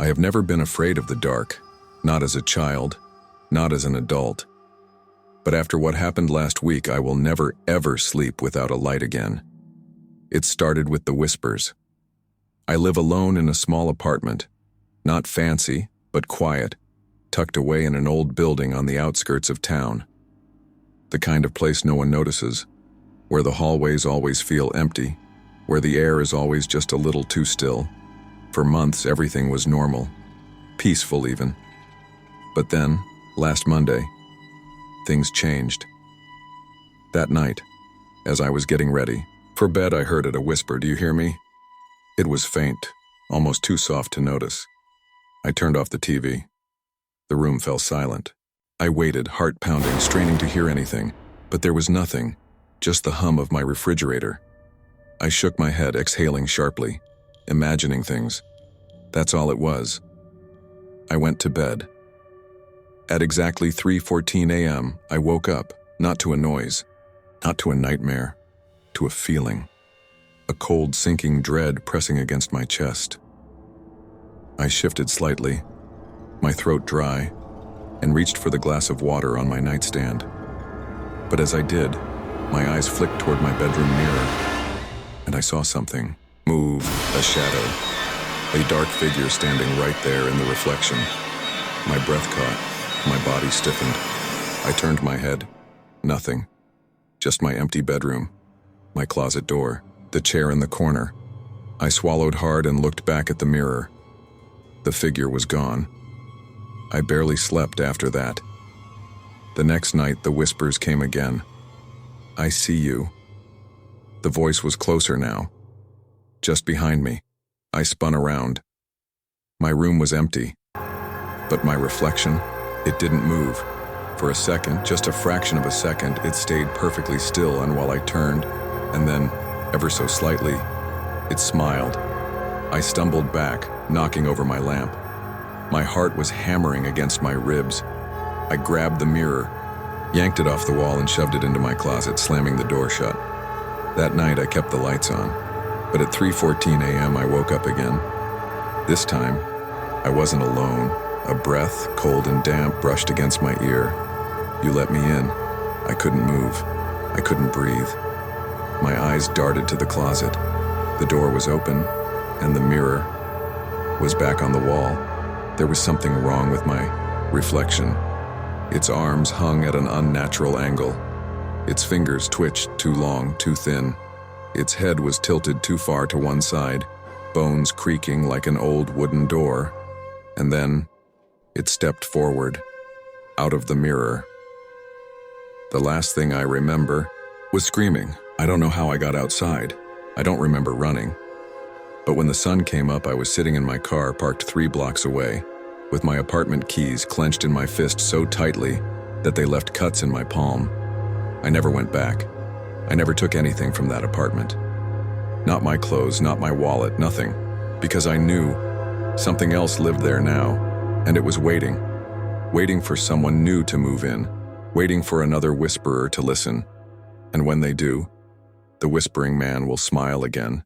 I have never been afraid of the dark, not as a child, not as an adult. But after what happened last week, I will never ever sleep without a light again. It started with the whispers. I live alone in a small apartment, not fancy, but quiet, tucked away in an old building on the outskirts of town. The kind of place no one notices, where the hallways always feel empty, where the air is always just a little too still. For months, everything was normal, peaceful even. But then, last Monday, things changed. That night, as I was getting ready for bed, I heard a whisper, "Do you hear me?" It was faint, almost too soft to notice. I turned off the TV. The room fell silent. I waited, heart pounding, straining to hear anything, but there was nothing, just the hum of my refrigerator. I shook my head, exhaling sharply, imagining things. That's all it was. I went to bed. At exactly 3:14 a.m., I woke up, not to a noise, not to a nightmare, to a feeling. A cold, sinking dread pressing against my chest. I shifted slightly, my throat dry, and reached for the glass of water on my nightstand. But as I did, my eyes flicked toward my bedroom mirror, and I saw something move, a shadow, a dark figure standing right there in the reflection. My breath caught, my body stiffened. I turned my head. Nothing. Just my empty bedroom, my closet door, the chair in the corner. I swallowed hard and looked back at the mirror. The figure was gone. I barely slept after that. The next night, the whispers came again. "I see you." The voice was closer now, just behind me. I spun around. My room was empty, but my reflection, it didn't move. For a second, just a fraction of a second, it stayed perfectly still, and while I turned, and then, ever so slightly, it smiled. I stumbled back, knocking over my lamp. My heart was hammering against my ribs. I grabbed the mirror, yanked it off the wall, and shoved it into my closet, slamming the door shut. That night, I kept the lights on, but at 3:14 a.m., I woke up again. This time, I wasn't alone. A breath, cold and damp, brushed against my ear. "You let me in." I couldn't move. I couldn't breathe. My eyes darted to the closet. The door was open, and the mirror was back on the wall. There was something wrong with my reflection. Its arms hung at an unnatural angle. Its fingers twitched too long, too thin. Its head was tilted too far to one side, bones creaking like an old wooden door. And then, it stepped forward, out of the mirror. The last thing I remember was screaming. I don't know how I got outside. I don't remember running. But when the sun came up, I was sitting in my car parked 3 blocks away, with my apartment keys clenched in my fist so tightly that they left cuts in my palm. I never went back. I never took anything from that apartment. Not my clothes, not my wallet, nothing. Because I knew something else lived there now, and it was waiting for someone new to move in, waiting for another whisperer to listen. And when they do, the whispering man will smile again,